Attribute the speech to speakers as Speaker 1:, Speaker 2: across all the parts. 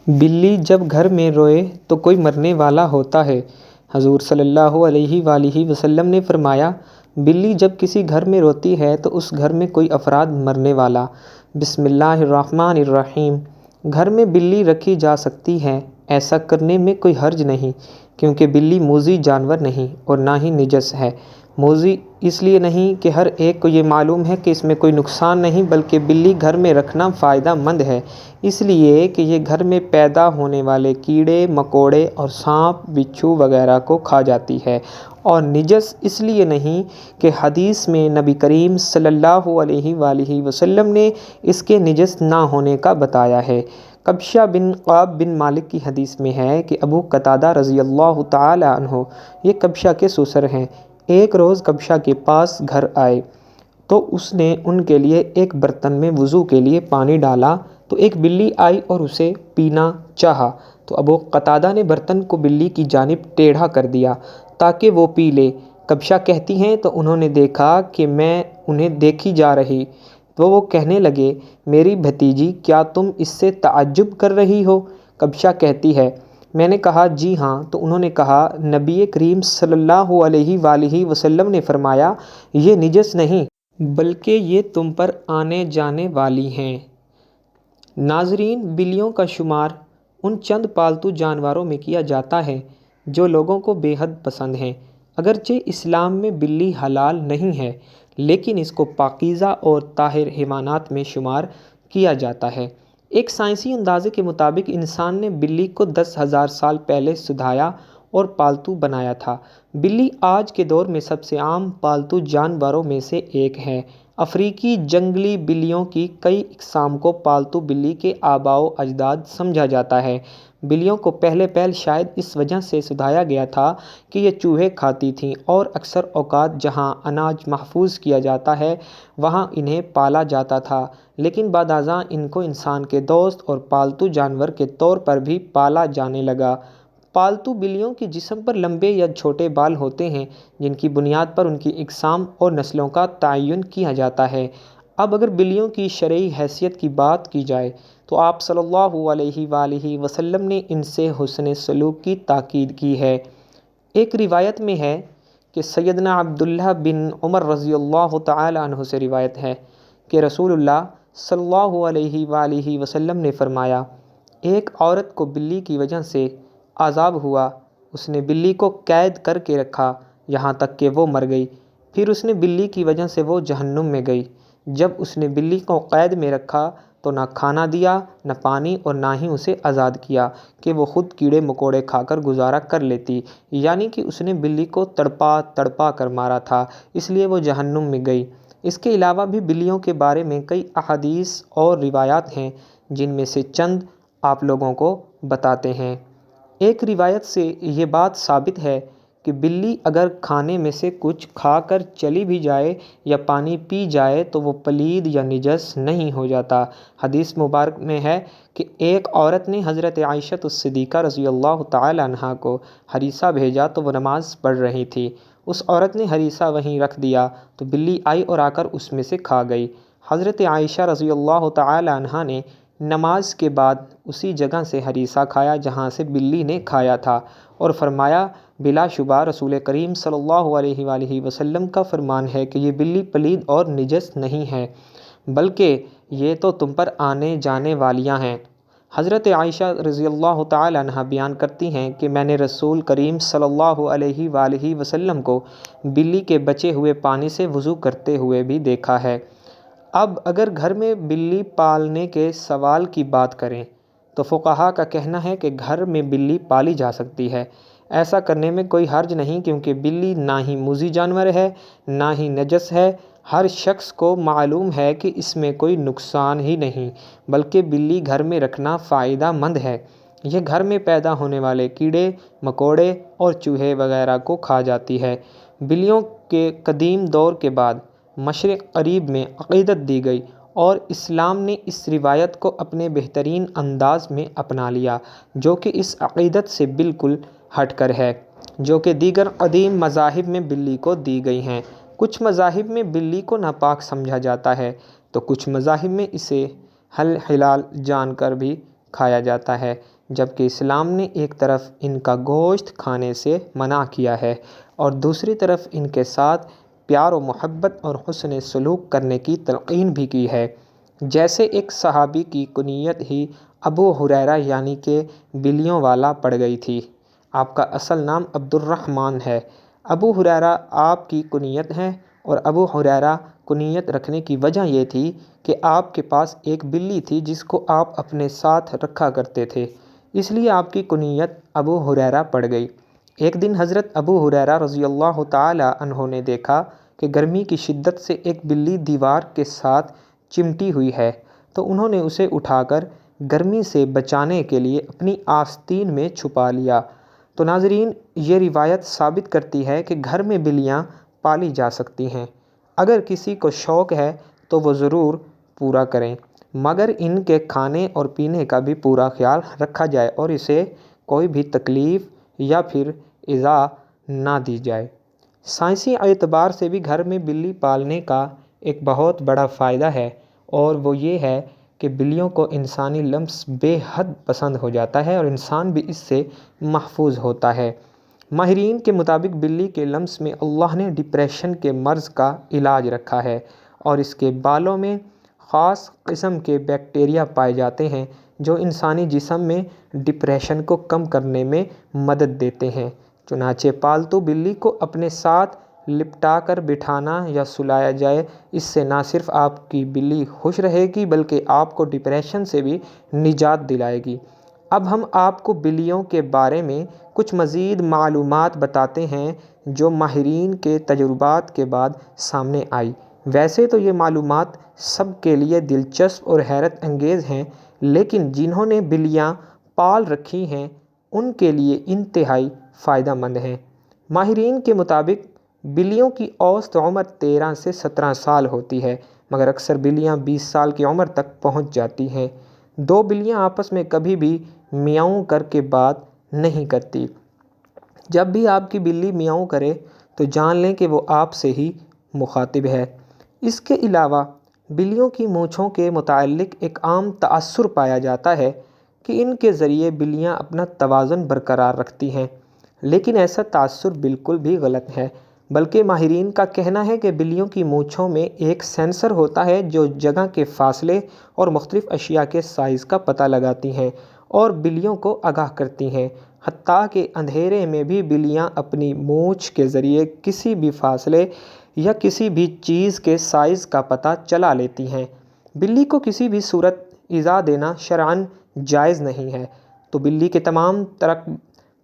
Speaker 1: بلی جب گھر میں روئے تو کوئی مرنے والا ہوتا ہے۔ حضور صلی اللہ علیہ وآلہ وسلم نے فرمایا، بلی جب کسی گھر میں روتی ہے تو اس گھر میں کوئی افراد مرنے والا۔ بسم اللہ الرحمن الرحیم۔ گھر میں بلی رکھی جا سکتی ہے، ایسا کرنے میں کوئی حرج نہیں، کیونکہ بلی موذی جانور نہیں اور نہ ہی نجس ہے۔ موذی اس لیے نہیں کہ ہر ایک کو یہ معلوم ہے کہ اس میں کوئی نقصان نہیں، بلکہ بلی گھر میں رکھنا فائدہ مند ہے، اس لیے کہ یہ گھر میں پیدا ہونے والے کیڑے مکوڑے اور سانپ بچھو وغیرہ کو کھا جاتی ہے۔ اور نجس اس لیے نہیں کہ حدیث میں نبی کریم صلی اللہ علیہ وآلہ وسلم نے اس کے نجس نہ ہونے کا بتایا ہے۔ قبشہ بن قعب بن مالک کی حدیث میں ہے کہ ابو قتادہ رضی اللہ تعالی عنہ، یہ قبشہ کے سسر ہیں، ایک روز قبشہ کے پاس گھر آئے تو اس نے ان کے لیے ایک برتن میں وضو کے لیے پانی ڈالا تو ایک بلی آئی اور اسے پینا چاہا تو ابو قتادہ نے برتن کو بلی کی جانب ٹیڑھا کر دیا تاکہ وہ پی لے۔ قبشہ کہتی ہیں تو انہوں نے دیکھا کہ میں انہیں دیکھی جا رہی تو وہ کہنے لگے، میری بھتیجی کیا تم اس سے تعجب کر رہی ہو؟ قبشہ کہتی ہے، میں نے کہا جی ہاں، تو انہوں نے کہا، نبی کریم صلی اللہ علیہ وآلہ وسلم نے فرمایا، یہ نجس نہیں بلکہ یہ تم پر آنے جانے والی ہیں۔ ناظرین، بلیوں کا شمار ان چند پالتو جانوروں میں کیا جاتا ہے جو لوگوں کو بے حد پسند ہیں۔ اگرچہ اسلام میں بلی حلال نہیں ہے، لیکن اس کو پاکیزہ اور طاہر حیوانات میں شمار کیا جاتا ہے۔ ایک سائنسی اندازے کے مطابق انسان نے بلی کو 10,000 سال پہلے سدھایا اور پالتو بنایا تھا۔ بلی آج کے دور میں سب سے عام پالتو جانوروں میں سے ایک ہے۔ افریقی جنگلی بلیوں کی کئی اقسام کو پالتو بلی کے آباء و اجداد سمجھا جاتا ہے۔ بلیوں کو پہلے شاید اس وجہ سے سدھایا گیا تھا کہ یہ چوہے کھاتی تھیں اور اکثر اوقات جہاں اناج محفوظ کیا جاتا ہے وہاں انہیں پالا جاتا تھا، لیکن بعد ازاں ان کو انسان کے دوست اور پالتو جانور کے طور پر بھی پالا جانے لگا۔ پالتو بلیوں کے جسم پر لمبے یا چھوٹے بال ہوتے ہیں جن کی بنیاد پر ان کی اقسام اور نسلوں کا تعین کیا جاتا ہے۔ اب اگر بلیوں کی شرعی حیثیت کی بات کی جائے تو آپ صلی اللہ علیہ وآلہ وسلم نے ان سے حسن سلوک کی تاکید کی ہے۔ ایک روایت میں ہے کہ سیدنا عبداللہ بن عمر رضی اللہ تعالی عنہ سے روایت ہے کہ رسول اللہ صلی اللہ علیہ وآلہ وسلم نے فرمایا، ایک عورت کو بلی کی وجہ سے عذاب ہوا، اس نے بلی کو قید کر کے رکھا یہاں تک کہ وہ مر گئی، پھر اس نے بلی کی وجہ سے وہ جہنم میں گئی۔ جب اس نے بلی کو قید میں رکھا تو نہ کھانا دیا نہ پانی اور نہ ہی اسے آزاد کیا کہ وہ خود کیڑے مکوڑے کھا کر گزارا کر لیتی، یعنی کہ اس نے بلی کو تڑپا تڑپا کر مارا تھا، اس لیے وہ جہنم میں گئی۔ اس کے علاوہ بھی بلیوں کے بارے میں کئی احادیث اور روایات ہیں جن میں سے چند آپ لوگوں کو بتاتے ہیں۔ ایک روایت سے یہ بات ثابت ہے کہ بلی اگر کھانے میں سے کچھ کھا کر چلی بھی جائے یا پانی پی جائے تو وہ پلید یا نجس نہیں ہو جاتا۔ حدیث مبارک میں ہے کہ ایک عورت نے حضرت عائشہ الصدیقہ رضی اللہ تعالی عنہا کو ہریسہ بھیجا تو وہ نماز پڑھ رہی تھی۔ اس عورت نے ہریسہ وہیں رکھ دیا تو بلی آئی اور آ کر اس میں سے کھا گئی۔ حضرت عائشہ رضی اللہ تعالی عنہا نے نماز کے بعد اسی جگہ سے ہریسہ کھایا جہاں سے بلی نے کھایا تھا اور فرمایا، بلا شبہ رسول کریم صلی اللہ علیہ وآلہ وسلم کا فرمان ہے کہ یہ بلی پلید اور نجس نہیں ہے، بلکہ یہ تو تم پر آنے جانے والیاں ہیں۔ حضرت عائشہ رضی اللہ تعالی عنہا بیان کرتی ہیں کہ میں نے رسول کریم صلی اللہ علیہ وآلہ وسلم کو بلی کے بچے ہوئے پانی سے وضو کرتے ہوئے بھی دیکھا ہے۔ اب اگر گھر میں بلی پالنے کے سوال کی بات کریں تو فقہا کا کہنا ہے کہ گھر میں بلی پالی جا سکتی ہے، ایسا کرنے میں کوئی حرج نہیں، کیونکہ بلی نہ ہی موذی جانور ہے نہ ہی نجس ہے۔ ہر شخص کو معلوم ہے کہ اس میں کوئی نقصان ہی نہیں، بلکہ بلی گھر میں رکھنا فائدہ مند ہے۔ یہ گھر میں پیدا ہونے والے کیڑے مکوڑے اور چوہے وغیرہ کو کھا جاتی ہے۔ بلیوں کے قدیم دور کے بعد مشرق قریب میں عقیدت دی گئی اور اسلام نے اس روایت کو اپنے بہترین انداز میں اپنا لیا، جو کہ اس عقیدت سے بالکل ہٹ کر ہے جو کہ دیگر قدیم مذاہب میں بلی کو دی گئی ہیں۔ کچھ مذاہب میں بلی کو ناپاک سمجھا جاتا ہے تو کچھ مذاہب میں اسے حلال جان کر بھی کھایا جاتا ہے۔ جبکہ اسلام نے ایک طرف ان کا گوشت کھانے سے منع کیا ہے اور دوسری طرف ان کے ساتھ پیار و محبت اور حسن سلوک کرنے کی تلقین بھی کی ہے۔ جیسے ایک صحابی کی کنیت ہی ابو ہریرہ یعنی کہ بلیوں والا پڑ گئی تھی۔ آپ کا اصل نام عبد الرحمن ہے۔ ابو ہریرہ آپ کی کنیت ہے اور ابو ہریرہ کنیت رکھنے کی وجہ یہ تھی کہ آپ کے پاس ایک بلی تھی جس کو آپ اپنے ساتھ رکھا کرتے تھے، اس لیے آپ کی کنیت ابو ہریرہ پڑ گئی۔ ایک دن حضرت ابو ہریرہ رضی اللہ تعالی عنہ نے دیکھا کہ گرمی کی شدت سے ایک بلی دیوار کے ساتھ چمٹی ہوئی ہے، تو انہوں نے اسے اٹھا کر گرمی سے بچانے کے لیے اپنی آستین میں چھپا لیا۔ تو ناظرین، یہ روایت ثابت کرتی ہے کہ گھر میں بلیاں پالی جا سکتی ہیں۔ اگر کسی کو شوق ہے تو وہ ضرور پورا کریں، مگر ان کے کھانے اور پینے کا بھی پورا خیال رکھا جائے اور اسے کوئی بھی تکلیف یا پھر ایذا نہ دی جائے۔ سائنسی اعتبار سے بھی گھر میں بلی پالنے کا ایک بہت بڑا فائدہ ہے، اور وہ یہ ہے کہ بلیوں کو انسانی لمس بے حد پسند ہو جاتا ہے اور انسان بھی اس سے محفوظ ہوتا ہے۔ ماہرین کے مطابق بلی کے لمس میں اللہ نے ڈپریشن کے مرض کا علاج رکھا ہے، اور اس کے بالوں میں خاص قسم کے بیکٹیریا پائے جاتے ہیں جو انسانی جسم میں ڈپریشن کو کم کرنے میں مدد دیتے ہیں۔ چنانچہ پالتو بلی کو اپنے ساتھ لپٹا کر بٹھانا یا سلایا جائے، اس سے نہ صرف آپ کی بلی خوش رہے گی بلکہ آپ کو ڈپریشن سے بھی نجات دلائے گی۔ اب ہم آپ کو بلیوں کے بارے میں کچھ مزید معلومات بتاتے ہیں جو ماہرین کے تجربات کے بعد سامنے آئی۔ ویسے تو یہ معلومات سب کے لیے دلچسپ اور حیرت انگیز ہیں، لیکن جنہوں نے بلیاں پال رکھی ہیں ان کے لیے انتہائی فائدہ مند ہیں۔ ماہرین کے مطابق بلیوں کی اوسط عمر 13 سے 17 سال ہوتی ہے، مگر اکثر بلیاں 20 سال کی عمر تک پہنچ جاتی ہیں۔ دو بلیاں آپس میں کبھی بھی میاؤں کر کے بات نہیں کرتی۔ جب بھی آپ کی بلی میاؤں کرے تو جان لیں کہ وہ آپ سے ہی مخاطب ہے۔ اس کے علاوہ بلیوں کی مونچھوں کے متعلق ایک عام تاثر پایا جاتا ہے کہ ان کے ذریعے بلیاں اپنا توازن برقرار رکھتی ہیں، لیکن ایسا تاثر بالکل بھی غلط ہے، بلکہ ماہرین کا کہنا ہے کہ بلیوں کی مونچھوں میں ایک سینسر ہوتا ہے جو جگہ کے فاصلے اور مختلف اشیاء کے سائز کا پتہ لگاتی ہیں اور بلیوں کو آگاہ کرتی ہیں۔ حتیٰ کہ اندھیرے میں بھی بلیاں اپنی مونچھ کے ذریعے کسی بھی فاصلے یا کسی بھی چیز کے سائز کا پتہ چلا لیتی ہیں۔ بلی کو کسی بھی صورت ایذا دینا شرعاً جائز نہیں ہے، تو بلی کے تمام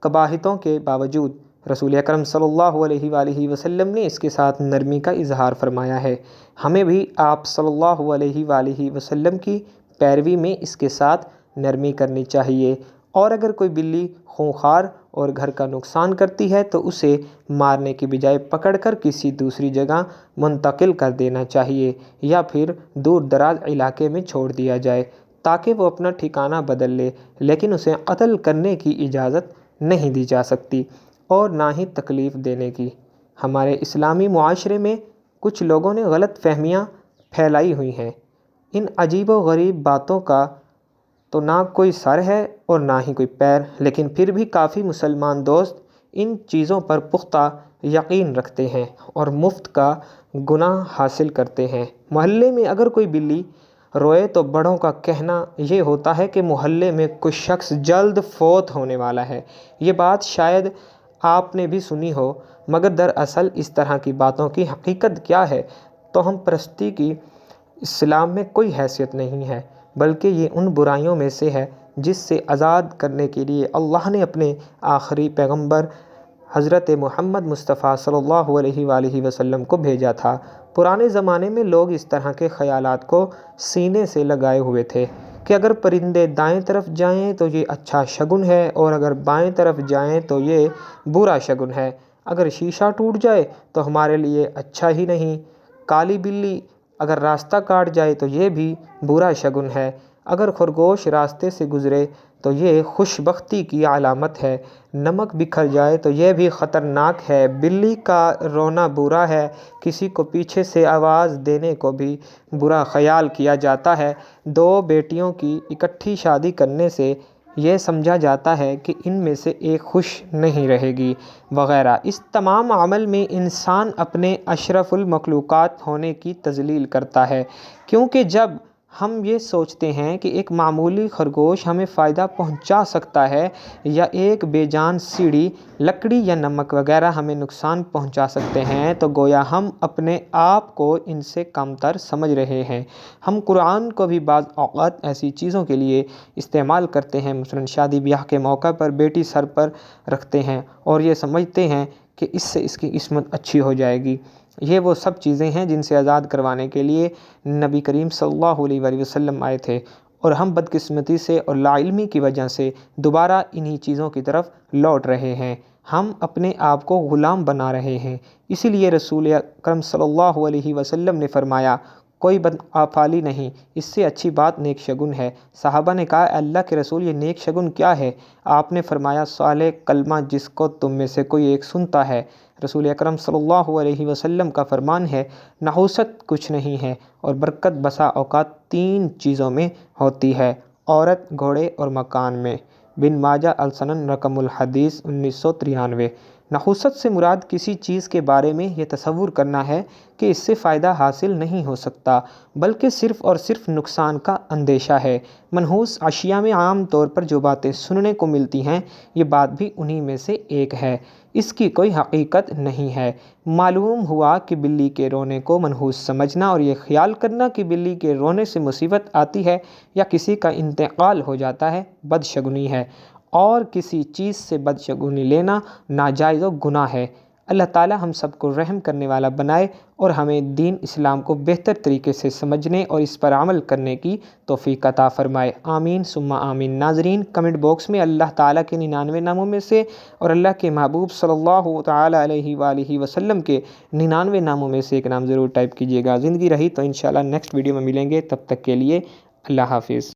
Speaker 1: قباحتوں کے باوجود رسول اکرم صلی اللہ علیہ وآلہ وسلم نے اس کے ساتھ نرمی کا اظہار فرمایا ہے۔ ہمیں بھی آپ صلی اللہ علیہ وآلہ وسلم کی پیروی میں اس کے ساتھ نرمی کرنی چاہیے، اور اگر کوئی بلی خونخوار اور گھر کا نقصان کرتی ہے تو اسے مارنے کی بجائے پکڑ کر کسی دوسری جگہ منتقل کر دینا چاہیے یا پھر دور دراز علاقے میں چھوڑ دیا جائے تاکہ وہ اپنا ٹھکانہ بدل لے، لیکن اسے قتل کرنے کی اجازت نہیں دی جا سکتی اور نہ ہی تکلیف دینے کی۔ ہمارے اسلامی معاشرے میں کچھ لوگوں نے غلط فہمیاں پھیلائی ہوئی ہیں۔ ان عجیب و غریب باتوں کا تو نہ کوئی سر ہے اور نہ ہی کوئی پیر، لیکن پھر بھی کافی مسلمان دوست ان چیزوں پر پختہ یقین رکھتے ہیں اور مفت کا گناہ حاصل کرتے ہیں۔ محلے میں اگر کوئی بلی روئے تو بڑوں کا کہنا یہ ہوتا ہے کہ محلے میں کوئی شخص جلد فوت ہونے والا ہے۔ یہ بات شاید آپ نے بھی سنی ہو، مگر دراصل اس طرح کی باتوں کی حقیقت کیا ہے؟ توہم پرستی کی اسلام میں کوئی حیثیت نہیں ہے، بلکہ یہ ان برائیوں میں سے ہے جس سے آزاد کرنے کے لیے اللہ نے اپنے آخری پیغمبر حضرت محمد مصطفیٰ صلی اللہ علیہ وآلہ وسلم کو بھیجا تھا۔ پرانے زمانے میں لوگ اس طرح کے خیالات کو سینے سے لگائے ہوئے تھے کہ اگر پرندے دائیں طرف جائیں تو یہ اچھا شگن ہے اور اگر بائیں طرف جائیں تو یہ برا شگن ہے، اگر شیشہ ٹوٹ جائے تو ہمارے لیے اچھا ہی نہیں، کالی بلی اگر راستہ کاٹ جائے تو یہ بھی برا شگن ہے، اگر خرگوش راستے سے گزرے تو یہ خوش بختی کی علامت ہے، نمک بکھر جائے تو یہ بھی خطرناک ہے، بلی کا رونا برا ہے، کسی کو پیچھے سے آواز دینے کو بھی برا خیال کیا جاتا ہے، دو بیٹیوں کی اکٹھی شادی کرنے سے یہ سمجھا جاتا ہے کہ ان میں سے ایک خوش نہیں رہے گی وغیرہ۔ اس تمام عمل میں انسان اپنے اشرف المخلوقات ہونے کی تذلیل کرتا ہے، کیونکہ جب ہم یہ سوچتے ہیں کہ ایک معمولی خرگوش ہمیں فائدہ پہنچا سکتا ہے یا ایک بے جان سیڑھی، لکڑی یا نمک وغیرہ ہمیں نقصان پہنچا سکتے ہیں، تو گویا ہم اپنے آپ کو ان سے کم تر سمجھ رہے ہیں۔ ہم قرآن کو بھی بعض اوقات ایسی چیزوں کے لیے استعمال کرتے ہیں، مثلاً شادی بیاہ کے موقع پر بیٹی سر پر رکھتے ہیں اور یہ سمجھتے ہیں کہ اس سے اس کی قسمت اچھی ہو جائے گی۔ یہ وہ سب چیزیں ہیں جن سے آزاد کروانے کے لیے نبی کریم صلی اللہ علیہ وآلہ وسلم آئے تھے، اور ہم بدقسمتی سے اور لا علمی کی وجہ سے دوبارہ انہی چیزوں کی طرف لوٹ رہے ہیں۔ ہم اپنے آپ کو غلام بنا رہے ہیں۔ اسی لیے رسول اکرم صلی اللہ علیہ وسلم نے فرمایا، کوئی بدافعالی نہیں، اس سے اچھی بات نیک شگن ہے۔ صحابہ نے کہا، اے اللہ کے رسول، یہ نیک شگن کیا ہے؟ آپ نے فرمایا، صالح کلمہ جس کو تم میں سے کوئی ایک سنتا ہے۔ رسول اکرم صلی اللہ علیہ وسلم کا فرمان ہے، نحوست کچھ نہیں ہے اور برکت بسا اوقات 3 چیزوں میں ہوتی ہے: عورت، گھوڑے اور مکان میں۔ بن ماجہ السنن رقم الحدیث 1993۔ نحوست سے مراد کسی چیز کے بارے میں یہ تصور کرنا ہے کہ اس سے فائدہ حاصل نہیں ہو سکتا، بلکہ صرف اور صرف نقصان کا اندیشہ ہے۔ منحوس اشیاء میں عام طور پر جو باتیں سننے کو ملتی ہیں، یہ بات بھی انہی میں سے ایک ہے، اس کی کوئی حقیقت نہیں ہے۔ معلوم ہوا کہ بلی کے رونے کو منحوس سمجھنا اور یہ خیال کرنا کہ بلی کے رونے سے مصیبت آتی ہے یا کسی کا انتقال ہو جاتا ہے، بدشگنی ہے، اور کسی چیز سے بدشگنی لینا ناجائز و گناہ ہے۔ اللہ تعالی ہم سب کو رحم کرنے والا بنائے اور ہمیں دین اسلام کو بہتر طریقے سے سمجھنے اور اس پر عمل کرنے کی توفیق عطا فرمائے۔ آمین ثم آمین۔ ناظرین، کمنٹ باکس میں اللہ تعالیٰ کے 99 ناموں میں سے اور اللہ کے محبوب صلی اللہ تعالیٰ علیہ وآلہ وسلم کے 99 ناموں میں سے ایک نام ضرور ٹائپ کیجیے گا۔ زندگی رہی تو انشاءاللہ نیکسٹ ویڈیو میں ملیں گے، تب تک کے لیے اللہ حافظ۔